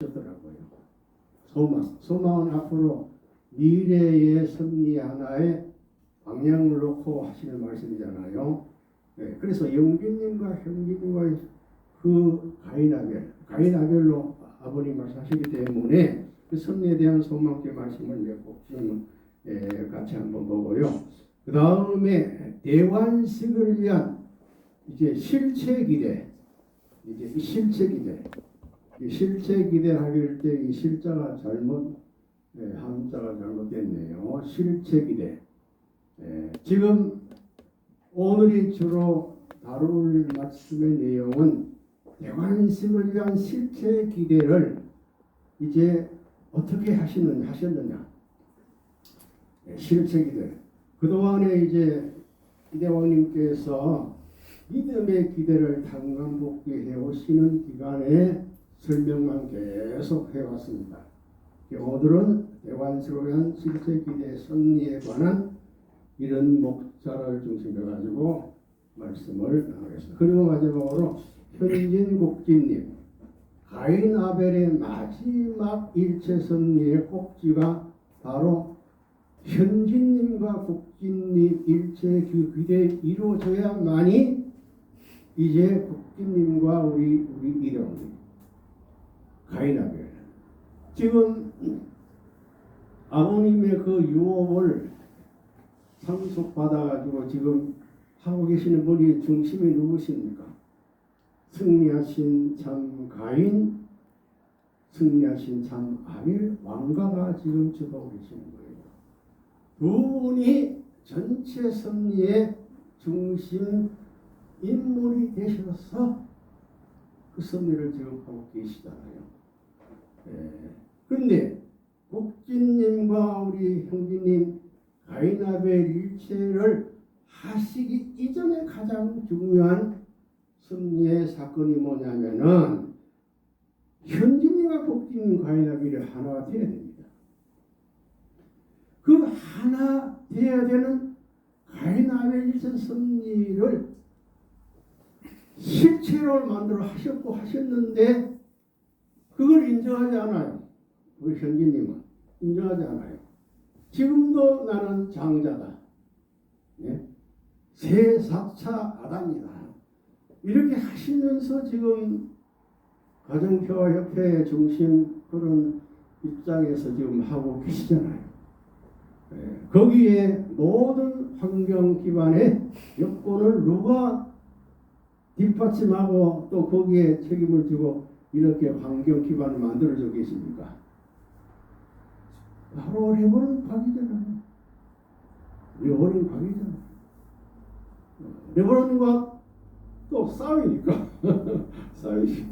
하더라고요. 소망은 앞으로 미래의 승리 하나의 방향을 놓고 하시는 말씀이잖아요. 네, 그래서 영균님과 형님과 그 가인아벨로 아버님 말씀하시기 때문에 그 승리에 대한 소망의 말씀을 맺고 지금 같이 한번 보고요. 그 다음에 대관식을 위한 이제 실체 기대, 이제 실체 기대. 실체 기대하길 때 이 실자가 한자가 잘못됐네요. 실체 기대. 지금 오늘이 주로 다룰 말씀의 내용은 대관식을 위한 실체 기대를 이제 어떻게 하셨느냐. 실체 기대. 그동안에 이제 기대왕님께서 믿음의 기대를 단감복귀해 오시는 기간에 설명만 계속 해왔습니다. 오늘은 대관식을 위한 실체 기대 승리에 관한 이런 목자를 중심으로 가지고 말씀을 나누겠습니다. 그리고 마지막으로 현진국진님, 가인 아벨의 마지막 일체 승리의 꼭지가 바로 현진님과 국진님 일체 그 기대에 이루어져야만이 이제 국진님과 우리 이령님 가인 아벨 지금 아버님의 그 유업을 상속받아가지고 지금 하고 계시는 분이 중심이 누구십니까? 승리하신 참 가인, 승리하신 참 아벨 왕가가 지금 주도하고 계시는 거예요. 두 분이 전체 승리의 중심 인물이 되셔서 그 승리를 지금 하고 계시잖아요. 그런데 국진님과 우리 형제님 가인아벨 일체를 하시기 이전에 가장 중요한 승리의 사건이 뭐냐면은 현진님과 국진님 가인아벨이 하나가 되어야 됩니다. 그 하나 되어야 되는 가인아벨 일체 승리를 실체로 만들어 하셨는데 그걸 인정하지 않아요. 우리 현진님은 인정하지 않아요. 지금도 나는 장자다. 새 4차 아담이다. 이렇게 하시면서 지금 가정평화협회 중심 그런 입장에서 지금 하고 계시잖아요. 거기에 모든 환경 기반의 여건을 누가 뒷받침하고 또 거기에 책임을 지고 이렇게 환경 기반을 만들어져 계십니까? 바로 레버넌 곽이잖아요. 레버넌 곽이잖아요. 레버넌과 또 싸우니까 싸우시.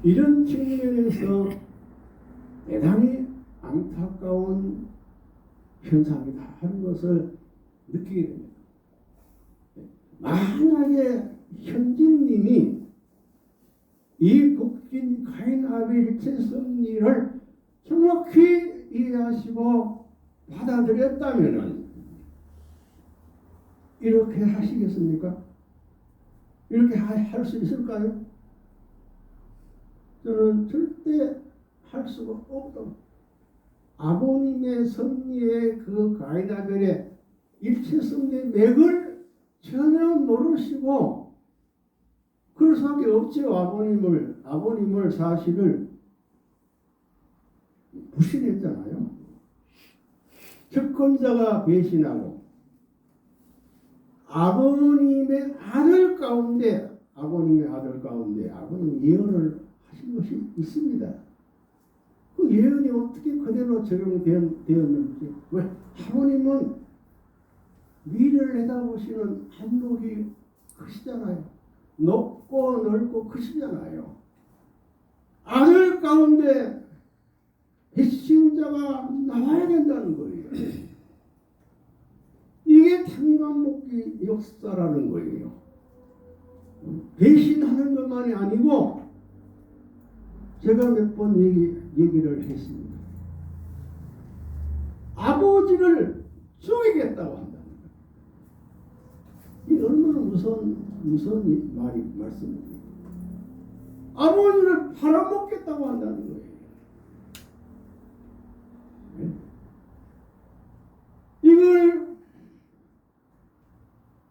이런 측면에서 대단히 안타까운 현상이다 하는 것을 느끼게 됩니다. 만약에 현진님이 이 국진 가인 아벨 일체 승리를 정확히 이해하시고 받아들였다면은 이렇게 하시겠습니까? 이렇게 할 수 있을까요? 저는 절대 할 수가 없다. 아버님의 승리의 그 가인 아벨의 일체 승리의 맥을 전혀 모르시고 그럴 수밖에 없죠. 아버님을 사실을 부신했잖아요. 채권자가 배신하고 아버님의 아들 가운데 아버님 예언을 하신 것이 있습니다. 그 예언이 어떻게 그대로 적용되었는지. 왜? 아버님은 미래를 내다보시는 안목이 크시잖아요. 높고 넓고 크시잖아요. 아들 가운데 배신자가 나와야 된다는 거예요. 이게 탄감복귀 역사라는 거예요. 배신하는 것만이 아니고 제가 몇 번 얘기를 했습니다. 아버지를 죽이겠다고 한다는 거예요. 이 얼마나 무서운 말씀입니까? 아버지를 팔아먹겠다고 한다는 거예요.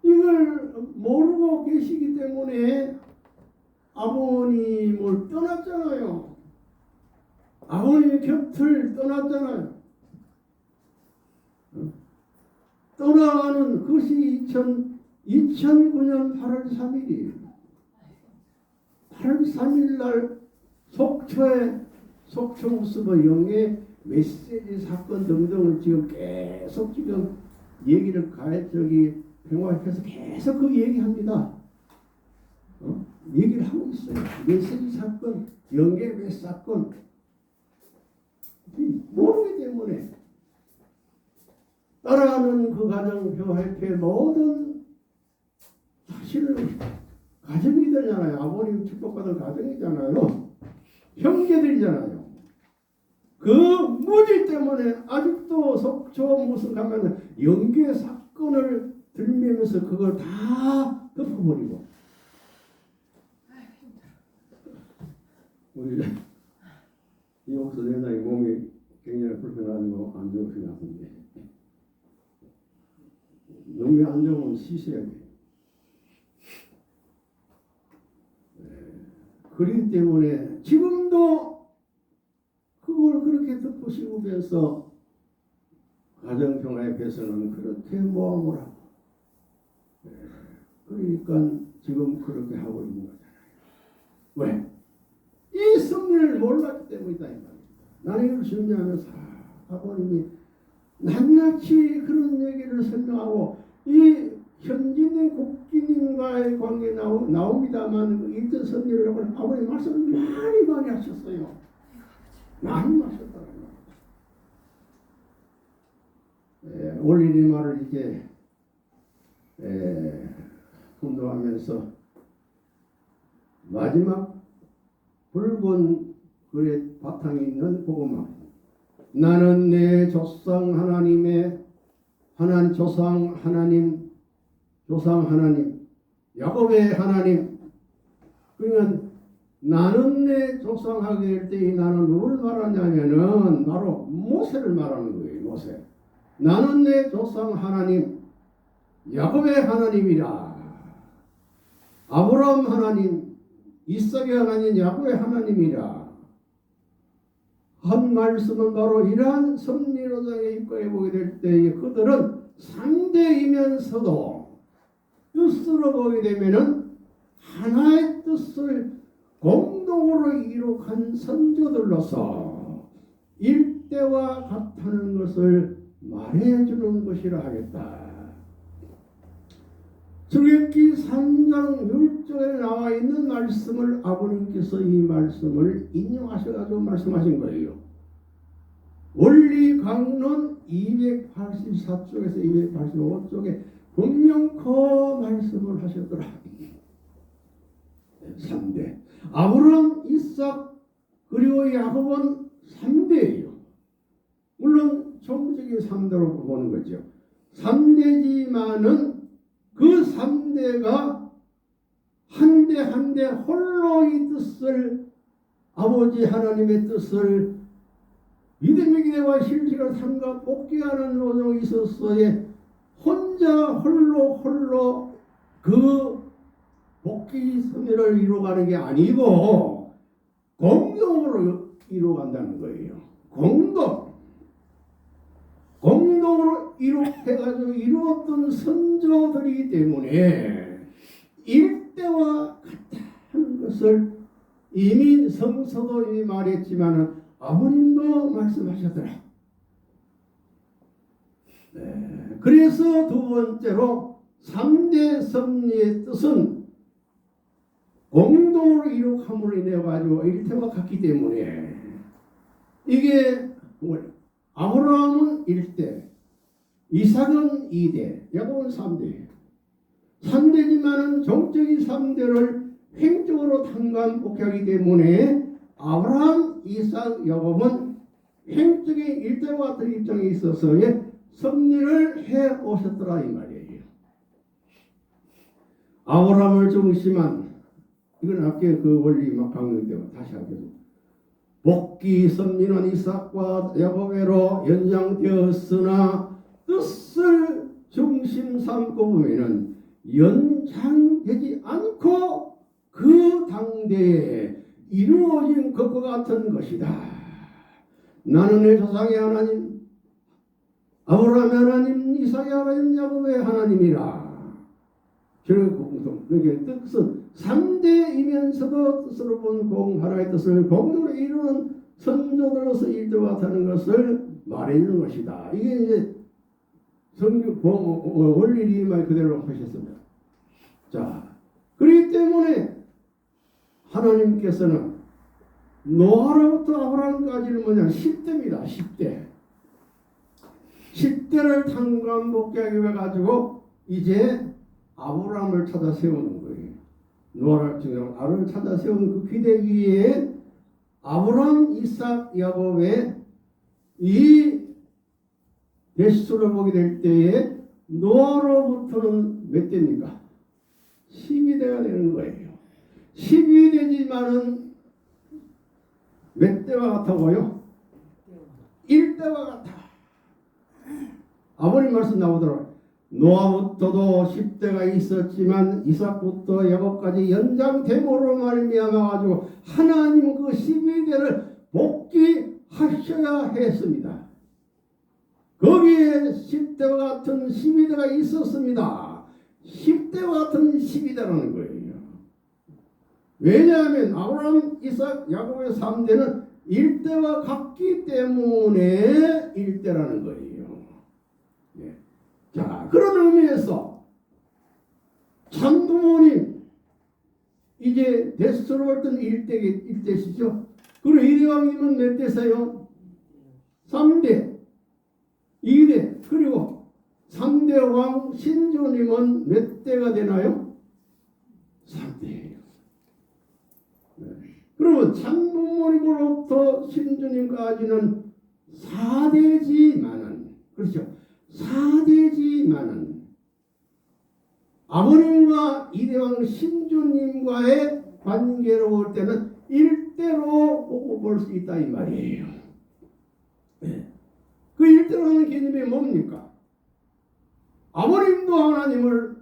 이걸 모르고 계시기 때문에 아버님을 떠났잖아요. 아버님의 곁을 떠났잖아요. 떠나가는 그것이 2009년 8월 3일이에요. 8월 3일 날 속초 모습의 영예 메시지 사건 등등을 지금 계속 지금 얘기를 평화협회에서 계속 그 얘기합니다. 얘기를 하고 있어요. 메시지 사건, 영예 메시지 사건 모르기 때문에 따라가는 그 가정평화협회 모든 사실은 가정이잖아요. 아버님 축복받은 가정이잖아요. 형제들이잖아요. 그 무지 때문에 아직도 속초 무슨 가면 영계 사건을 들면서 그걸 다 덮어버리고 우리 이옥수 대장이 몸이 굉장히 불편하고 안 좋으신 것 같은데 너무 안 좋으면 쉬셔야 돼요. 그렇기 때문에 지금도 그걸 그렇게 덮으시면서 가정평화협회에서는 그렇게 모험을 하고 그러니까 지금 그렇게 하고 있는 거잖아요. 왜? 이 승리를 몰랐기 때문이다 이 말입니다. 나는 이걸 준비하면서 아버님이 낱낱이 그런 얘기를 설명하고 이 현진의 국기님과의 관계 나옵니다만 그 일전 선례를 하고 아버님 말씀을 많이 하셨어요. 많이 하셨더라고요. 올린 이 말을 이제 훈도하면서 마지막 붉은 글의 바탕에 있는 복음화 나는 내 조상 하나님의 조상 하나님 야곱의 하나님 그러니까 나는 내 조상하게 될 때 나는 누굴 말하냐면은 바로 모세를 말하는 거예요. 모세 나는 내 조상 하나님 야곱의 하나님이라 아브라함 하나님 이삭의 하나님 야곱의 하나님이라 한 말씀은 바로 이러한 섭리로장에 입각해 보게 될 때에 그들은 상대이면서도 뜻으로 보게 되면은 하나의 뜻을 공동으로 이룩한 선조들로서 일대와 같다는 것을 말해주는 것이라 하겠다. 출애굽기 3장 1절에 나와 있는 말씀을 아버님께서 이 말씀을 인용하셔가지고 말씀하신 거예요. 원리 강론 284쪽에서 285쪽에 분명 그 말씀을 하셨더라. 3대 아브라함, 이삭 그리고 야곱은 3대예요. 물론 종적인 3대로 보는 거죠. 3대지만은 그 3대가 한 대 한 대 홀로 이 뜻을 아버지 하나님의 뜻을 믿음의 기대와 실질을 삼가 복귀하는 노동이 있었어에 혼자 홀로 그 복귀 섭리를 이루어가는 게 아니고 공동으로 이루어간다는 거예요. 공동으로 이루어가지고 이루었던 선조들이기 때문에 일대와 같다는 것을 이미 성서도 이미 말했지만 아버님도 말씀하셨더라. 그래서 두 번째로 3대 섭리의 뜻은 공동으로 이룩함으로 인해 가지고 일대와 같기 때문에 이게 아브라함은 1대, 이삭은 2대, 야곱은 3대. 3대지만은 정적인 3대를 횡적으로 탕감 복귀하기 때문에 아브라함, 이삭, 야곱은 횡적인 1대와 같은 입장에 있어서의 섭리를 해 오셨더라 이 말이에요. 아브라함을 중심한 이건 아까 그 원리 막 강론 때문에 다시 하겠습니다. 복귀 선민은 이삭과 야곱외로 연장되었으나 뜻을 중심 삼고 보면은 연장되지 않고 그 당대에 이루어진 것과 같은 것이다. 나는 내 조상의 하나님, 아브라함의 하나님, 이삭의 하나님, 야곱의 하나님이라. 그러니까 뜻은 3대이면서도 뜻으로 본 공, 하나의 뜻을 공으로 이루는 선조들로서 일도와 같다는 것을 말해주는 것이다. 이게 이제 성경 원리 말 그대로 하셨습니다. 자, 그렇기 때문에 하나님께서는 노아로부터 아브라함까지는 뭐냐 10대입니다. 10대. 10대를 탕감복귀하게 해가지고 이제 아브라함을 찾아 세우는 거예요. 노아를 증명하고 아브라함을 찾아 세운 그 기대 위에 아브라함, 이삭, 야곱의 이 대수를 보게 될 때에 노아로부터는 몇 대입니까? 12대가 되는 거예요. 12대지만은 몇 대와 같다고요? 1대와 같아. 아버님 말씀 나오더라고요. 노아부터도 10대가 있었지만 이삭부터 야곱까지 연장됨으로 말미암아 가지고 하나님 그 12대를 복귀하셔야 했습니다. 거기에 10대와 같은 12대가 있었습니다. 10대와 같은 12대라는 거예요. 왜냐하면 아브라함, 이삭, 야곱의 3대는 1대와 같기 때문에 1대라는 거예요. 예. 자, 그런 의미에서 참부모님 이제 데스로 볼 때는 1대시죠. 그리고 이대왕님은 몇 대세요? 3대, 2대, 그리고 3대 왕 신주님은 몇 대가 되나요? 3대예요. 네. 그러면 참부모님으로부터 신주님까지는 4대지만은, 그렇죠? 4대지만은 아버님과 이대왕 신주님과의 관계로 볼 때는 1대로 보고 볼 수 있다 이 말이에요. 네. 그 1대라는 개념이 뭡니까? 아버님도 하나님을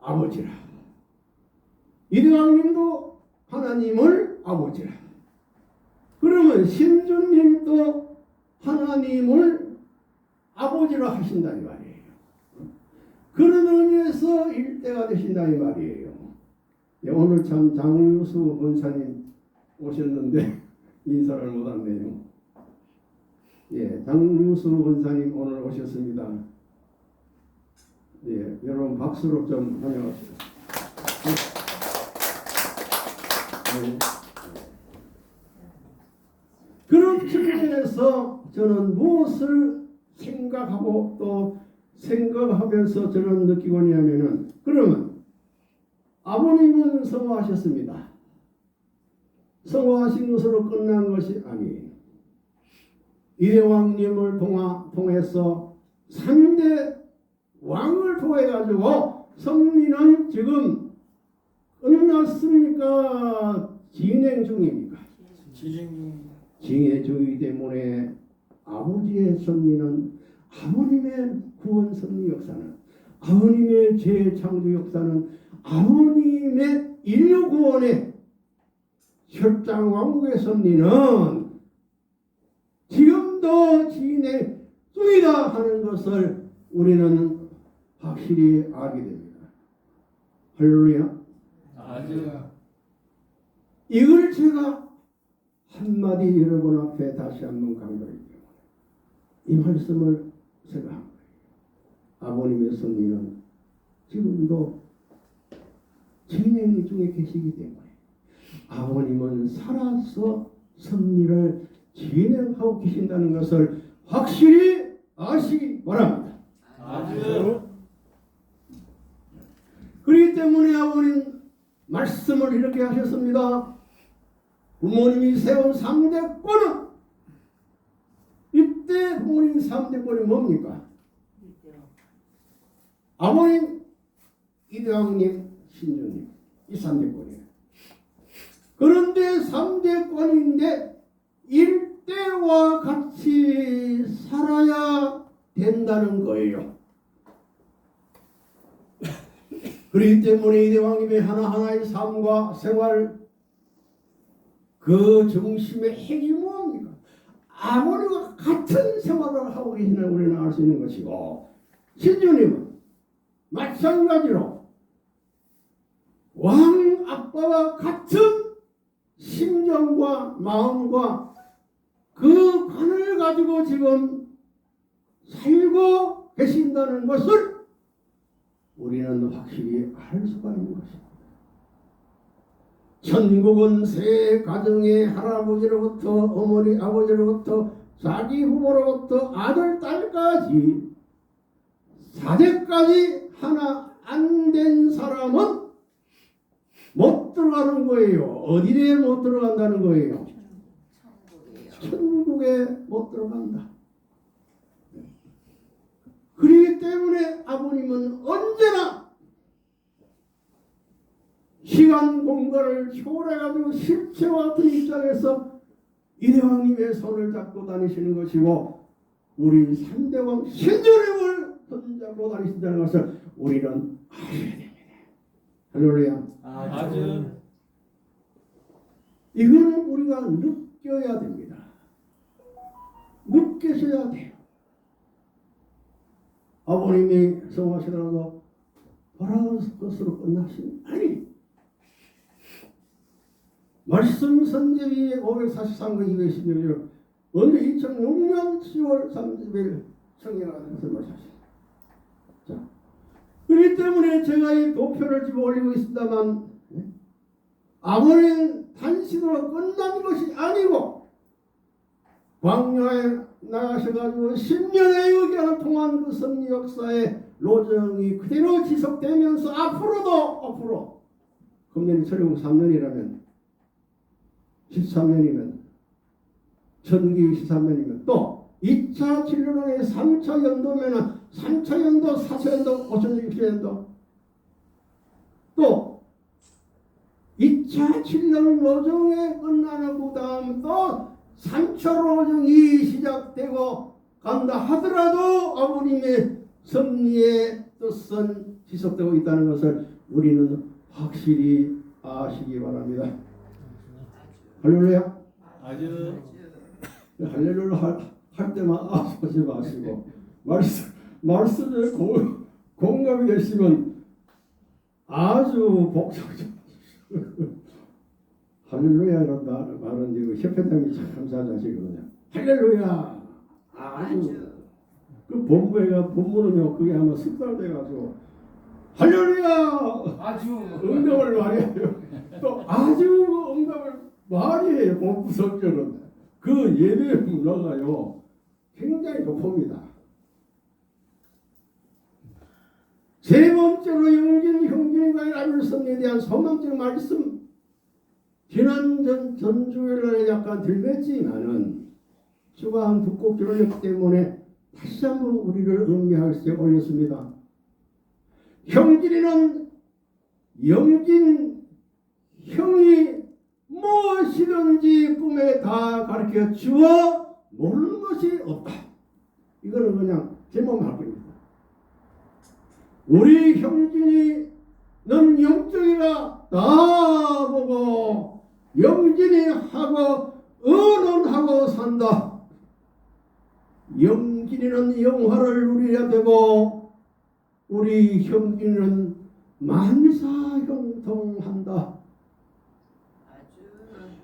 아버지라, 이대왕님도 하나님을 아버지라. 그러면 신주님도 하나님을 아버지라 하신다 이 말이에요. 그런 의미에서 일대가 되신다 이 말이에요. 예, 오늘 참 장유수 권사님 오셨는데 인사를 못했네요. 예, 장유수 권사님 오늘 오셨습니다. 예, 여러분 박수로 좀 환영합시다. 네. 그런 측면에서 저는 무엇을 생각하고 또 생각하면서 저는 느끼고 있냐면은, 그러면 아버님은 성화하셨습니다. 성화하신 것으로 끝난 것이 아니에요. 이대왕님을 통해서 3대 왕을 통해 가지고 섭리는 지금 끝났습니까? 진행 중입니까? 진행 중이기 때문에 아버지의 섭리는, 아버님의 구원 섭리 역사는, 아버님의 재창조 역사는, 아버님의 인류 구원의 철장 왕국의 섭리는 지금도 진행 중이다 하는 것을 우리는 확실히 알게 됩니다. 할렐루야. 이걸 제가 한마디 여러분 앞에 다시 한번 강조할게요. 이 말씀을 제가 한 거예요. 아버님의 섭리는 지금도 진행 중에 계시기 때문에 아버님은 살아서 섭리를 진행하고 계신다는 것을 확실히 아시기 바랍니다. 그렇기 때문에 아버님 말씀을 이렇게 하셨습니다. 부모님이 세운 3대권은, 이때 부모님 3대권이 뭡니까? 아버님, 이대왕님, 신주님, 이 3대권이에요. 그런데 3대권인데 일대와 같이 살아야 된다는 거예요. 그렇기 때문에 이대왕님의 하나하나의 삶과 생활 그 중심의 핵이 뭡니까? 아버지와 같은 생활을 하고 계시는 우리는 알 수 있는 것이고, 신주님은 마찬가지로 왕 아빠와 같은 심정과 마음과 그 관을 가지고 지금 살고 계신다는 것을 우리는 확실히 알 수가 있는 것입니다. 천국은 세 가정의 할아버지로부터 어머니 아버지로부터 자기 부모로부터 아들 딸까지 4대까지 하나 안 된 사람은 못 들어가는 거예요. 어디에 못 들어간다는 거예요? 천국에 못 들어간다. 그렇기 때문에 아버님은 언제나 시간 공간을 초월해가지고 실체와 같은 입장에서 이대왕님의 손을 잡고 다니시는 것이고, 우리 3대왕 신주님을 손잡고 다니신다는 것을 우리는 아셔야 됩니다. 할렐루야. 아주 이거는 우리가 느껴야 됩니다. 느끼셔야 돼요. 아버님이 성하시더라도 돌아온 것으로 끝나신 아니, 말씀 선제위 543과 216일 언제 2006년 10월 30일 청해하는 것을 말씀하셨습니다. 자, 그렇기 때문에 제가 이 도표를 지금 올리고 있습니다만, 아버님 단식으로 끝난 것이 아니고 광야에 나가셔가지고 10년의 여기를 통한 그 섭리 역사의 로정이 그대로 지속되면서 앞으로 금년이 철용 3년이라면 13년이면 천기 13년이면 또 2차 진로론의 3차 연도면은 3차 연도, 4차 연도, 5차 6차 또 2차 진로 로정에 끝나는 그 다음 또 3차 로정이 시작되고 간다 하더라도 아버님의 섭리의 뜻은 지속되고 있다는 것을 우리는 확실히 아시기 바랍니다. 할렐루야. 아주 할렐루야 할 때만 하지 마시고 말씀에 공감이 되시면 아주 복잡하죠. 할렐루야라는 말은 이거 협회장이 참 감사하시거든요. 할렐루야. 아주 그 본부에가 본부는요 그게 아마 습관돼가지고 할렐루야 아주 응답을 많이 해요. 또 아주 응답을 많이 해요. 본부 성전은 그 예배 문화가요 굉장히 높습니다. 세 번째로 영진 형제과의 알선에 대한 소망적 말씀, 지난 전주일날에 약간 들렸지만은 주가 한 두곡 들었기 때문에 다시 한번 우리를 음미하게 올렸습니다. 형진이는 영진 형이 무엇이든지 꿈에 다 가르쳐 주어 모르는 것이 없다. 이거는 그냥 제목만 할 겁니다. 우리 형진이는 영적이라 다 보고 영진이 하고 의논하고 산다. 영진이는 영화를 누려야 되고 우리 형진이는 만사형통한다.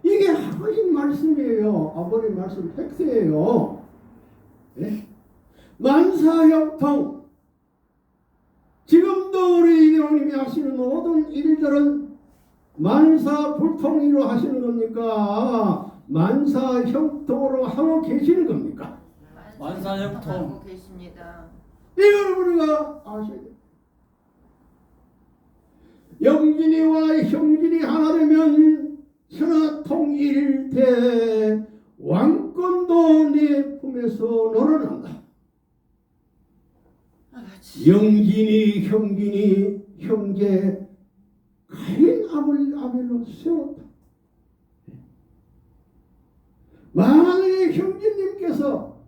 이게 하신 말씀이에요. 아버님 말씀 팩트예요. 네? 만사형통. 지금도 우리 이대왕님이 하시는 모든 일들은 만사불통으로 하시는 겁니까? 만사형통으로 하고 계시는 겁니까? 만사형통 계십니다. 이걸 우리가 아셔야 돼요. 영진이와 형진이 하나 되면 천하통일대 왕권도 내 품에서 놀아난다. 영진이 형진이 형제 가인 아벨로 세웠다. 만약에 형제님께서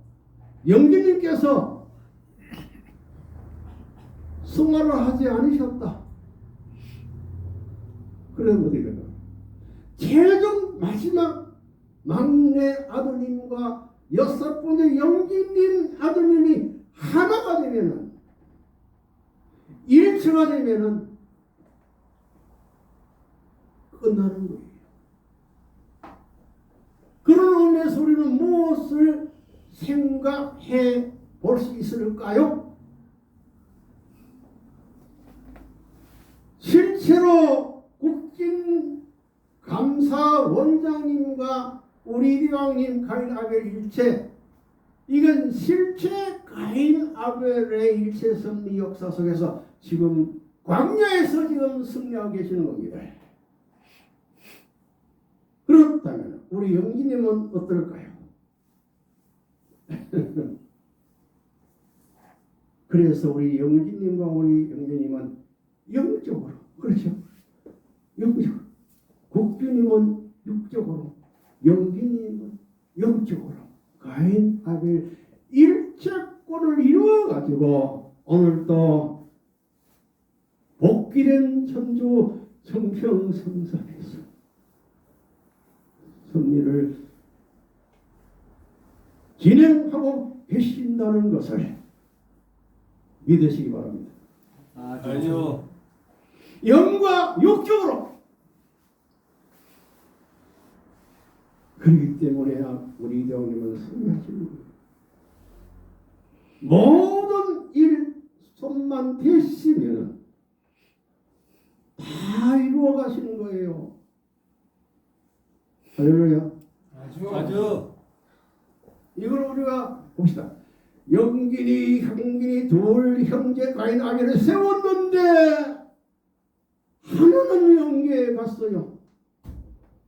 영주님께서 승화를 하지 않으셨다. 그러면 어떻게 될까? 최종 마지막 막내 아드님과 6번째 영주님 아드님이 하나가 되면은 일체가 되면은 끝나는 거예요. 그런 의미에서 우리는 무엇을 생각해 볼 수 있을까요? 실제로 국진감사원장님과 우리 이왕님 가인 아벨 일체, 이건 실제 가인 아벨의 일체 승리 역사 속에서 지금 광야에서 지금 승리하고 계시는 겁니다. 그렇다면 우리 영기님은 어떨까요? 그래서 우리 영기님과 우리 영기님은 영적으로, 그렇죠? 영적으로. 국주님은 육적으로, 영기님은 영적으로 가인 아벨 일체권을 이루어가지고 오늘도 복귀된 천주 성평성산에서 승리를 진행하고 계신다는 것을 믿으시기 바랍니다. 아주. 영과 육적으로. 그렇기 때문에 우리 대원님은 승리하시는 거예요. 모든 일 손만 대시면 다 이루어 가시는 거예요. 할렐루야. 아주. 이걸 우리가 봅시다. 영gin이 형gin이 둘 형제 가인 아벨을 세웠는데 하나는 영계에 갔어요.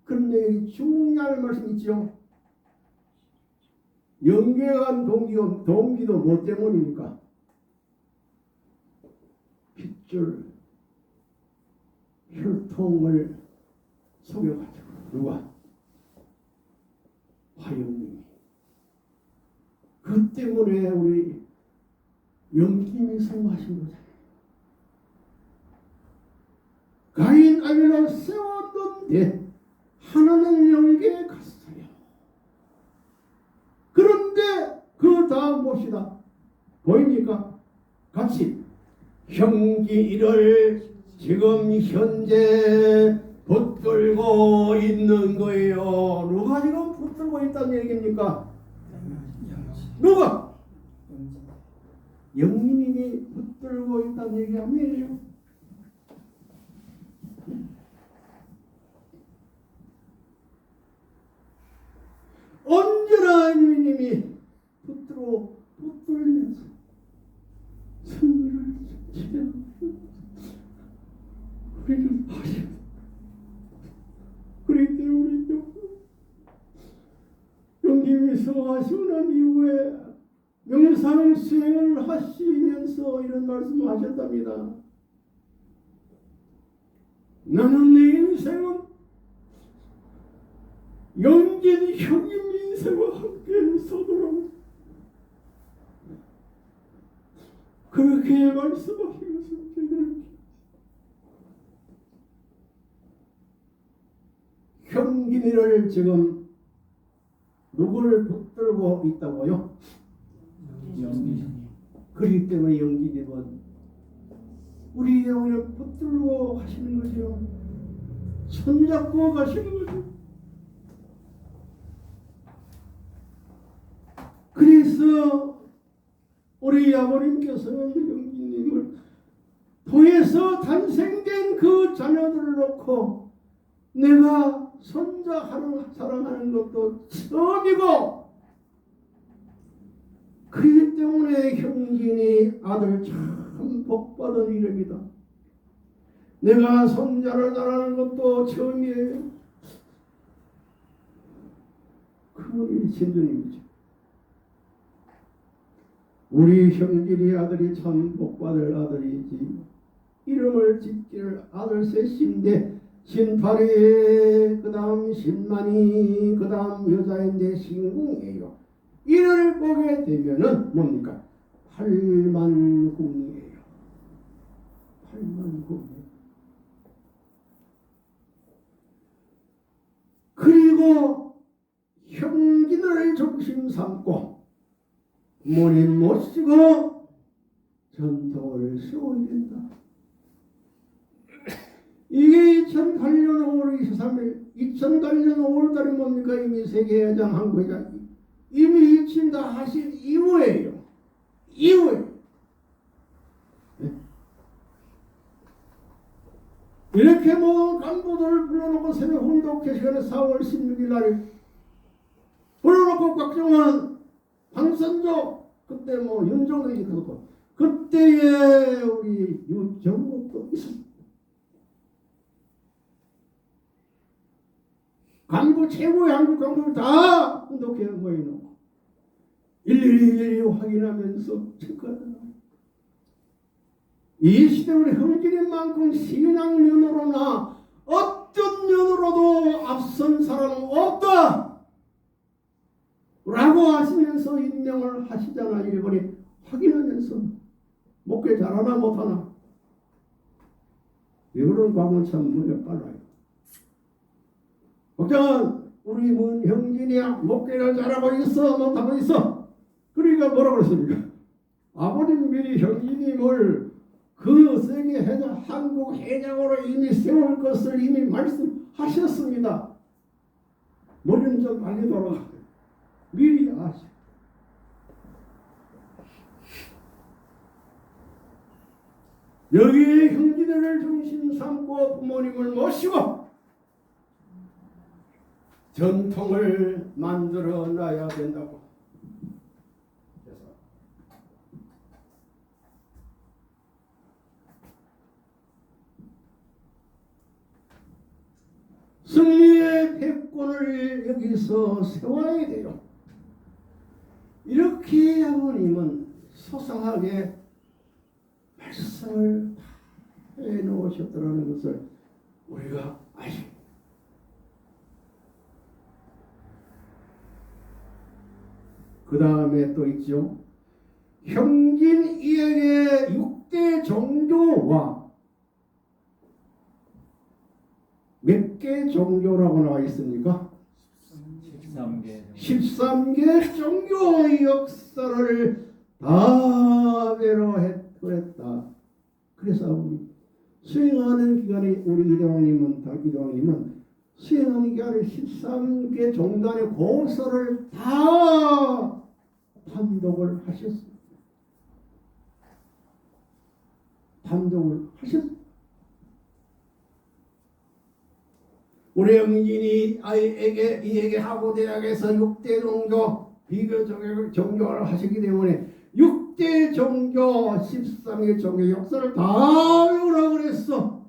그런데 중요한 말씀 있죠. 영계에 간 동기도 뭐 때문입니까? 핏줄 혈통을 속여가지고. 누가? 화영님이. 그 때문에 우리 영김이 성공하신 거잖아요. 가인 아벨을 세웠는데 하나는 영계에 갔어요. 그런데 그 다음 봅시다. 보입니까? 같이 형기를 지금 현재 붙들고 있는 거예요. 누가 지금 붙들고 있다는 얘기입니까? 누가? 영민님이 붙들고 있다는 얘기 아니에요. 언제나 영민님이 붙들면서 승리를 우리는 하셔. 그렇기 때문에 영김이 성하시고 난 이후에 명상 수행을 하시면서 이런 말씀을 하셨답니다. 나는 내 인생은 영진 형님 인생과 함께 서도록 그렇게 말씀하시면서 저희들은 형진이를 지금 누구를 붙들고 있다고요? 그렇기 때문에 영진님은 우리 영혼을 붙들고 가시는 거죠. 손잡고 가시는 거죠. 그래서 우리 아버님께서 영진님을 통해서 탄생된 그 자녀들을 놓고 내가 손자하는 사랑하는 것도 처음이고, 그렇기 때문에 형진이 아들 참 복받은 이름이다. 내가 손자를 자라는 것도 처음이에요. 그분이 신주님이죠. 우리 형진이 아들이 참 복받을 아들이지. 이름을 짓기를 아들 셋인데 신파리, 그 다음 신만이, 그 다음 여자인데 신궁이에요. 이를 보게 되면은 뭡니까? 팔만궁이에요. 팔만궁. 그리고 형진을 중심 삼고 부모님 모시고 전통을 세워야 된다. 이게 2008년 5월 23일, 2008년 5월달에 뭡니까? 이미 세계회장, 한국회장 이미 이침 다 하신 이후에요. 이후에 이렇게 뭐 간부들을 불러놓고 새벽 혼독회 시간에 4월 16일 날 불러놓고 곽정원, 황선조, 그때 뭐 윤종덕이 그렇고 그때에 우리 유정국도 있었습니다. 간부 최고의 한국 간부를 다 혼독회에 모여놓고 일일이 확인하면서 체크하더라. 이 시대 우리 형제님만큼 신앙 면으로나 어떤 면으로도 앞선 사람은 없다 라고 하시면서 임명을 하시잖아. 일본이 확인하면서 목회 잘하나 못하나. 이런 과목은 참 머리가 빨라요. 걱정은 우리 형진이야 목회를 잘하고 있어 못하고 있어. 그러니까 뭐라고 그랬습니까? 아버님 미리 형진님을 그 세계 회장, 한국 회장으로 이미 세울 것을 이미 말씀하셨습니다. 머리는 좀 빨리 돌아가. 미리 아시. 여기에 형제들을 중심 삼고 부모님을 모시고 전통을 만들어 놔야 된다고. 승리의 패권을 여기서 세워야 돼요. 이렇게 아버님은 소상하게 말씀을 해 놓으셨다는 것을 우리가 아십니다. 그 다음에 또 있죠. 형진 이에게 6대 종교와 몇 개 종교라고 나와 있습니까? 13개 종교의 역사를 다 배로했다. 그래서 수행하는 기간에 우리 이대왕님은 수행하는 기간에 13개 종단의 고서를 다 판독을 하셨습니다. 판독을 하셨습니다. 우리 영진이 아이에게 이에게 하고 대학에서 6대 종교 비교 종교를 하시기 때문에 6대 종교 13개 종교 역사를 다 외우라고 그랬어.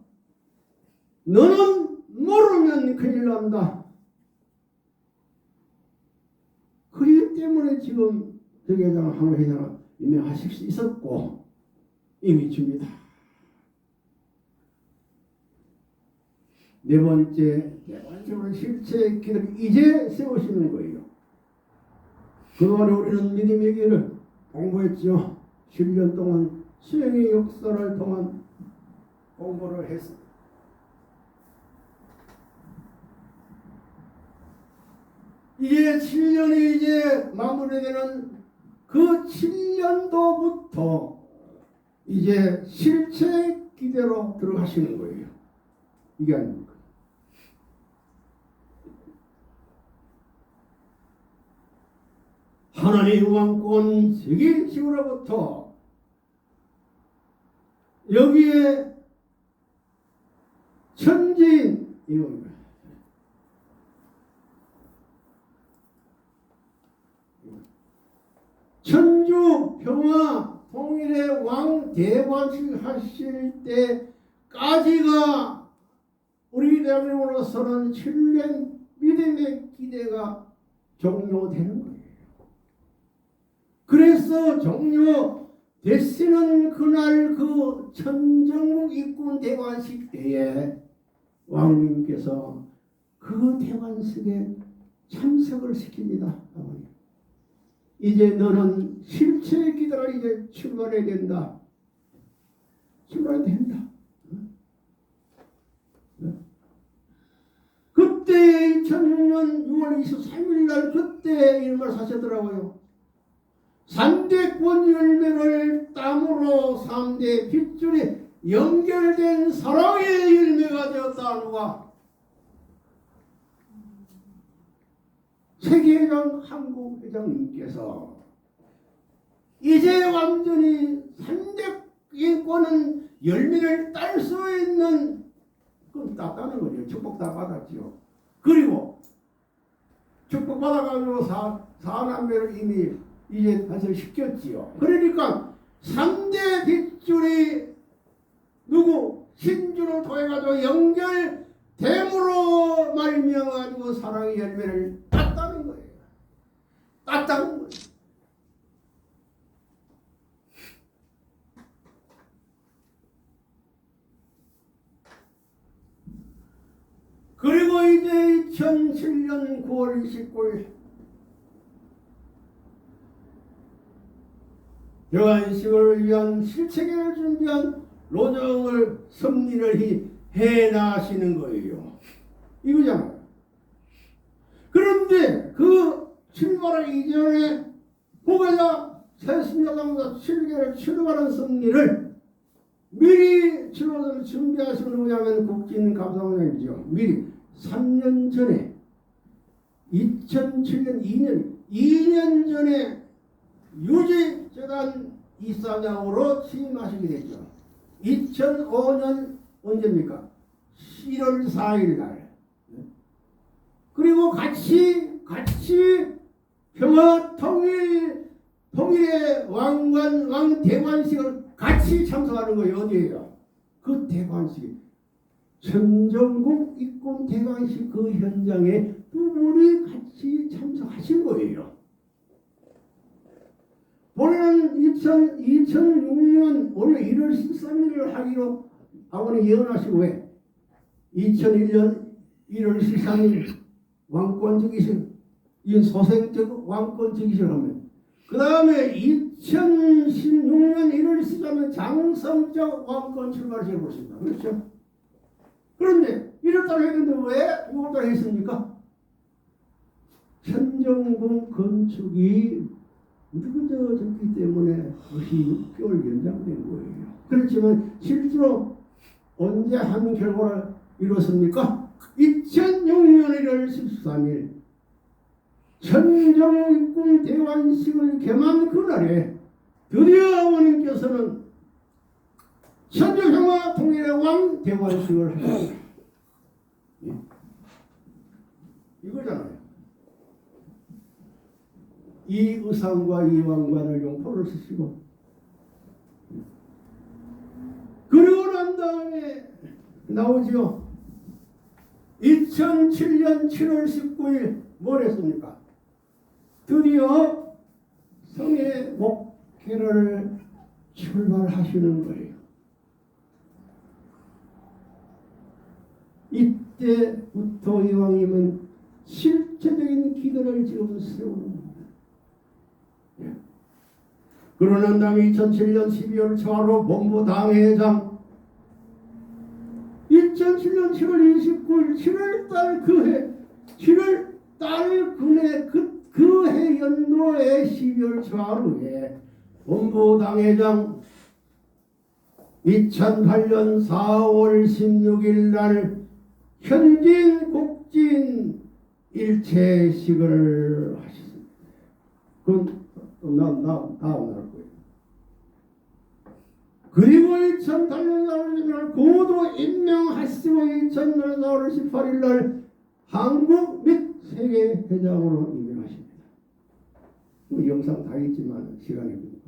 너는 모르면 큰일 난다. 그렇기 때문에 지금 대개장 한국회장을 임명하실 수 있었고 이미 줍니다. 네 번째로 실체 기득 이제 세우시는 거예요. 그동안에 우리는 믿음의 길을 공부했죠. 10년 동안 수행의 역사를 통한 공부를 했습니다. 이제 7년이 이제 마무리되는 그 7년도부터 이제 실체 기대로 들어가시는 거예요. 이게 아닙니까? 하나님 왕권 세계 지구로부터 여기에 천진 이겁니다. 천주 평화 통일의 왕 대관식 하실 때까지가 우리 대한민국으로서는 7년 믿음의 기대가 종료되는 거예요. 그래서 종료되시는 그날 그 천정국 입군 대관식 때에 왕님께서 그 대관식에 참석을 시킵니다. 아버님. 이제 너는 실체의 기도가 이제 출발해야 된다. 출발해야 된다. 그때 2006년 6월 23일 날 그때 일을 하셨더라고요. 3대 권 열매를 땀으로 3대 빗줄이 연결된 사랑의 열매가 되었다는가. 세계회장 한국회장님께서 이제 완전히 3대 권은 열매를 딸 수 있는 그건 땄다는 거죠. 축복 다 받았죠. 그리고 축복 받아가지고 사남매를 이미 이제 다시 시켰지요. 그러니까 3대 빗줄이 누구 신주를 통해가지고 연결됨으로 말미암아가지고 사랑의 열매를 땄다는 거예요. 땄다는 거예요. 그리고 이제 2007년 9월 29일 대관식을 위한 실체계를 준비한 로정을 섭리를 해나시는 거예요. 이거잖아요. 그런데 그 출발하기 이전에 후계자 새신자당자 7개를 출발한 섭리를 미리 출발을 준비하시는 뭐냐면 국진감사원장이죠. 미리 3년 전에 2007년 2년 전에 유지재단 이사장으로 취임하시게 됐죠. 2005년 언제입니까? 1월 4일 날. 그리고 같이 평화 통일의 왕대관식을 같이 참석하는 거예요. 어디에요? 그 대관식. 천정국 입군 대관식 그 현장에 두 분이 같이 참석하신 거예요. 본인은 2006년 올해 1월 13일을 하기로 아버님 예언하시고 왜? 2001년 1월 13일 왕권적이신 이 소생적 왕권적이신 하면 그 다음에 2016년 1월 13일 장성적 왕권 출발을 해보십니다. 그렇죠? 그런데 1월달에 했는데 왜 6월달에 했습니까? 천정궁 건축이 늦어졌기 때문에 그것이 6개월 연장된 거예요. 그렇지만 실제로 언제 한 결과를 이뤘습니까? 2006년 1월 13일 천정궁 대관식을 개만 그날에 드디어 어머님께서는 천정평화 통일의 왕 대관식을 하셨습니다. 이거잖아요. 이 의상과 이 왕관을 용포를 쓰시고 그리고 난 다음에 나오지요. 2007년 7월 19일 뭘 했습니까? 드디어 성의 목회를 출발하시는 거예요. 이때부터 이왕님은 실체적인 기도를 지금 세우는 겁니다. 그러는 다음에 2007년 12월 초하루 본부당회장 2007년 7월 29일 7월달 그해 7월달 그해 그해 연도에 12월 초하루에 본부당회장 2008년 4월 16일 날 현진 국진 일체식을 하셨습니다. 그건 다음 날 거예요. 그리고 2008년 4월 16일 고도 임명하시고 2008년 4월 18일 날 한국 및 세계 회장으로 임명하십니다. 뭐 영상 다 있지만 시간이 없으니까.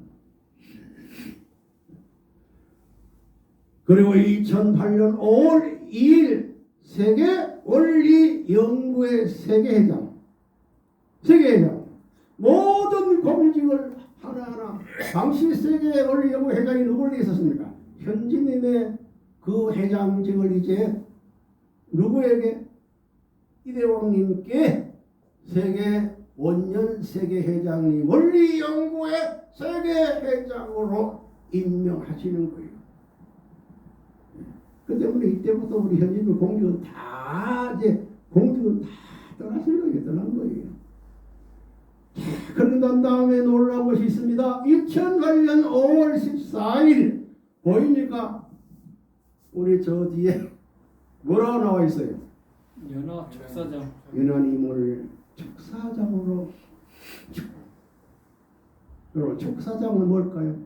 그리고 2008년 5월 2일 세계 원리 연구회 세계회장 모든 공직을 하나하나 당시 세계 원리 연구 회장이 누구를 있었습니까? 현진님의 그 회장직을 이제 누구에게? 이대왕님께 세계 원년 세계회장님 원리연구회 세계회장으로 임명하시는 거예요. 그 때문에 이때부터 우리 현지인 공직은 다 이제 공직은 다 떠났을 거예요. 떠난 거예요. 자, 그러고 난 다음에 놀라운 것이 있습니다. 2008년 5월 14일 보입니까? 우리 저 뒤에 뭐라고 나와 있어요? 연화 촉사장. 연하님을 촉사장으로 여러분 촉사장은 뭘까요?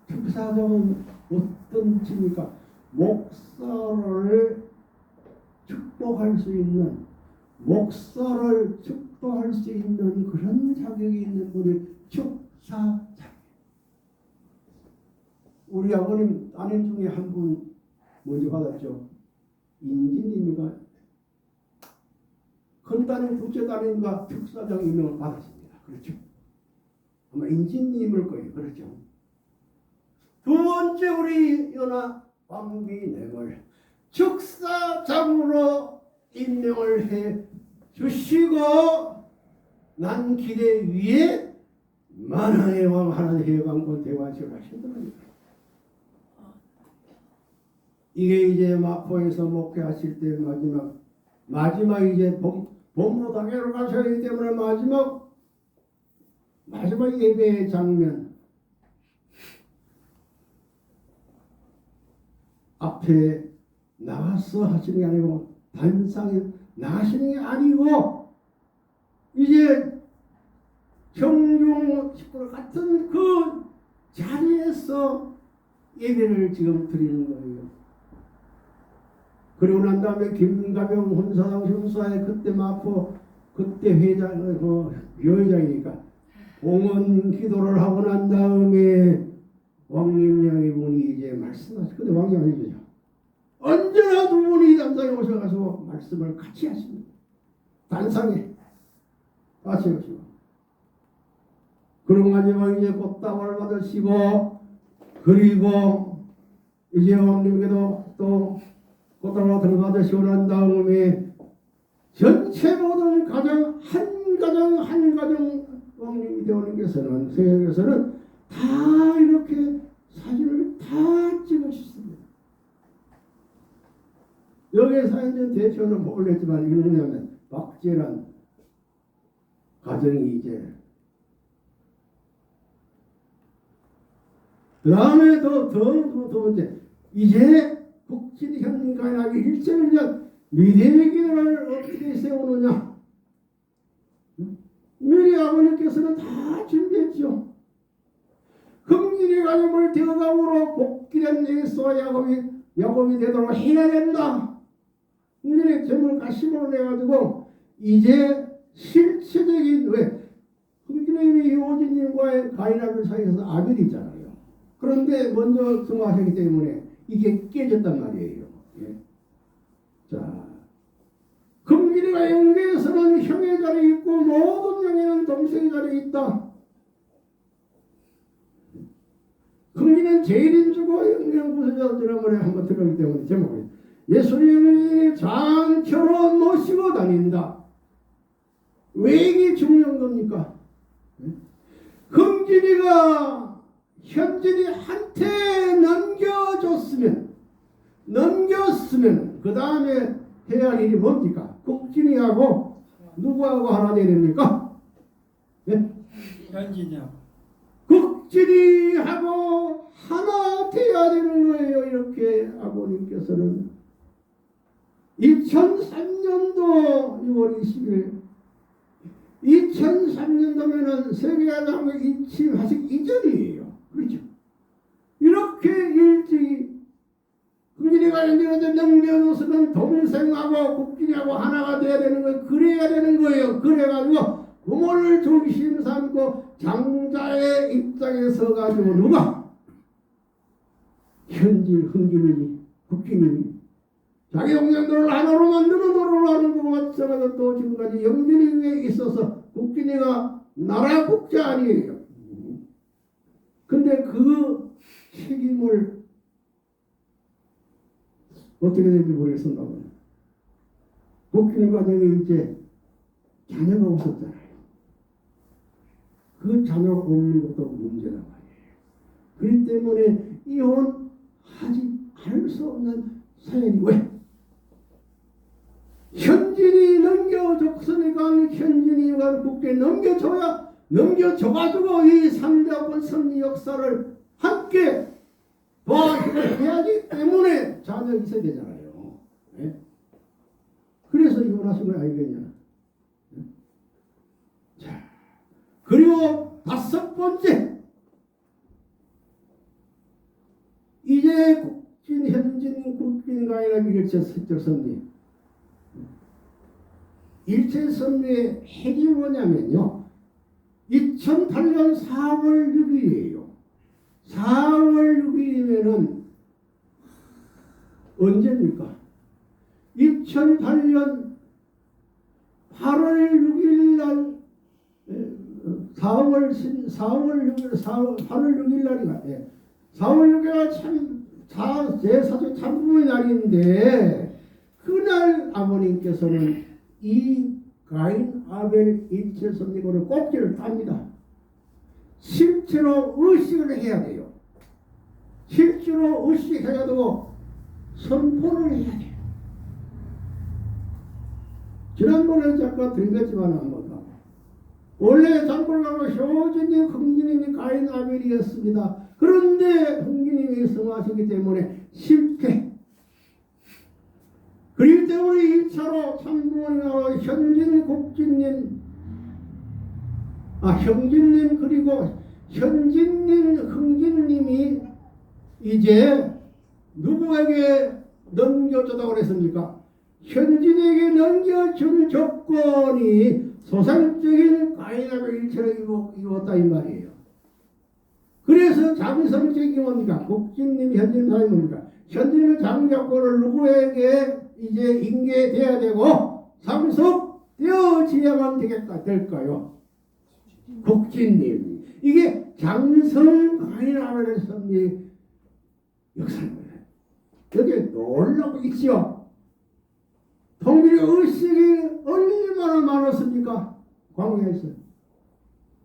촉사장은 어떤 뜻입니까? 목사를 축복할 수 있는 목사를 축복할 수 있는 그런 자격이 있는 분이 촉사장. 우리 아버님 따님 중에 한 분 먼저 받았죠. 인진입니까? 큰 따님, 둘째 따님과 촉사장 임명을 받았습니다. 그렇죠? 아마 인진님일 거예요. 그렇죠? 두 번째 우리 연하 왕비님을 촉사장으로 임명을 해 주시고 난 기대 위에 만왕의 왕 하나님의 해방권 대관식을 하신답니다. 이게 이제 마포에서 목회하실 때 마지막 이제 본무당회로 가셔야 하기 때문에 마지막 예배의 장면 앞에 나와서 하시는 게 아니고 단상에 나가시는 게 아니고 이제 경중 식구 같은 그 자리에서 예배를 지금 드리는 거예요. 그리고 난 다음에 김가병 혼사당 형사의 그때 마포 그때 회장 교회장이니까 봉헌 기도를 하고 난 다음에 왕님양이 분이 이제 말씀하시고 근데 왕이 아니죠. 언제나 두 분이 단상에 오셔가지고 말씀을 같이 하십니다. 단상에 같이 하시고 그리고 마지막 이제 꽃다발 받으시고 그리고 이제 왕님께도 또 꽃다발 들어받으시고 난 다음에 전체 모든 가정 한 가정 왕님이 되어님께서는 세계에서는 다 이렇게 사진을 다 찍으셨습니다. 여기에 사진 대표는 못 올렸지만 이건 뭐냐면 박재란 가정이 이제 그 다음에 두 번째 이제 국진 현가인하게 일정년 미래기를 어떻게 세우느냐 미래 아버님께서는 다 준비했죠. 금진의 가정을 대가으로 복귀된 예수와 야곱이 되도록 해야 된다. 금진의 점을 가심으로 내가지고 이제 실체적인 왜 금진의 요진님과의 가인아벨 사이에서 아벨이 있잖아요. 그런데 먼저 승화하셨기 때문에 이게 깨졌단 말이에요. 예. 자, 금진이가 영계에서는 형의 자리에 있고 모든 영에는 동생의 자리에 있다. 금진은 제일인 주고 영계는 구세자 지난번에 한번 들었기 때문에 제목이 예수님이 장처럼 모시고 다닌다. 왜 이게 중요한 겁니까? 금진이가 현진이한테 넘겼으면 그 다음에 해야 할 일이 뭡니까? 국진이하고 누구하고 하나 돼야 됩니까? 네? 현진이요. 국진이하고 하나 돼야 되는 거예요. 이렇게 아버님께서는 2003년도 6월 20일 2003년도면은 세계야당을 인침하시기 이전이에요. 그렇죠? 이렇게 일찍 국민이가 연결된 명령으로서는 동생하고 국민하고 하나가 돼야 되는 거예요. 그래야 되는 거예요. 그래가지고 부모를 중심 삼고 장자의 입장에 서가지고 누가? 현질 흥기님이 국기님이 자기 동생들을 하나로 만드는 노릇을 하는 것과 마찬가지로 또 지금까지 영진이 위에 있어서 국진이가 나라 국자 아니에요. 근데 그 책임을 어떻게 될지 모르겠습니다. 복귀 과정에 이제 자녀가 없었잖아요. 그 자녀가 없는 것도 문제란 말이에요. 그렇기 때문에 이혼하지 않을 수 없는 사연이 왜? 현진이 넘겨줬으니까 현진이가 국회에 넘겨줘가지고 이 상대하고 승리 역사를 함께 도와주기 때문에 자녀 있어야 되잖아요. 네? 그래서 이혼하신 거 아니겠냐? 네? 자, 그리고 다섯 번째, 이제 현진 일체 서적 선리. 일체 선리의 핵이 뭐냐면요, 2008년 4월 6일이에요. 4월 6일이면은 언제입니까? 2008년 8월 6일 날 8월 6일 날인가? 4월 6일가 참 제 사주 참부의 날인데, 그날 아버님께서는 이 가인 아벨 일체 선리고를 꼭지를 땁니다. 실제로 의식을 해야 돼요. 실제로 의식해야 되고 선포를 해야 돼요. 지난번에 잠깐 들렸지만 한번 더. 원래 장골가고 효진님, 흥진님이 가인 아벨이었습니다. 그런데 흥진님이 성하시기 때문에 실패. 그렇기 때문에 1차로 참부모님하고 현진 국진님, 형진님, 그리고 현진님, 흥진님이 이제 누구에게 넘겨주다고 그랬습니까? 현진에게 넘겨준 조건이 소상적인 가인하고 일체를 이루었다 이 말이에요. 그래서 장성적이 뭡니까? 국진님, 현진 사이 뭡니까? 현진의 장조건을 누구에게 이제 인계돼야 되고 상속되어지야만 될까요? 국진님. 이게 장성가인하는 선리 역사입니다. 여기 놀라고 있지요. 통일의 의식이 얼마나 많았습니까? 광야에서.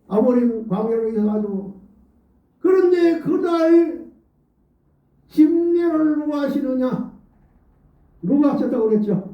아버님 광야로 있어가지고. 그런데 그날 집례를 누가 하시느냐? 누가 하셨다고 그랬죠?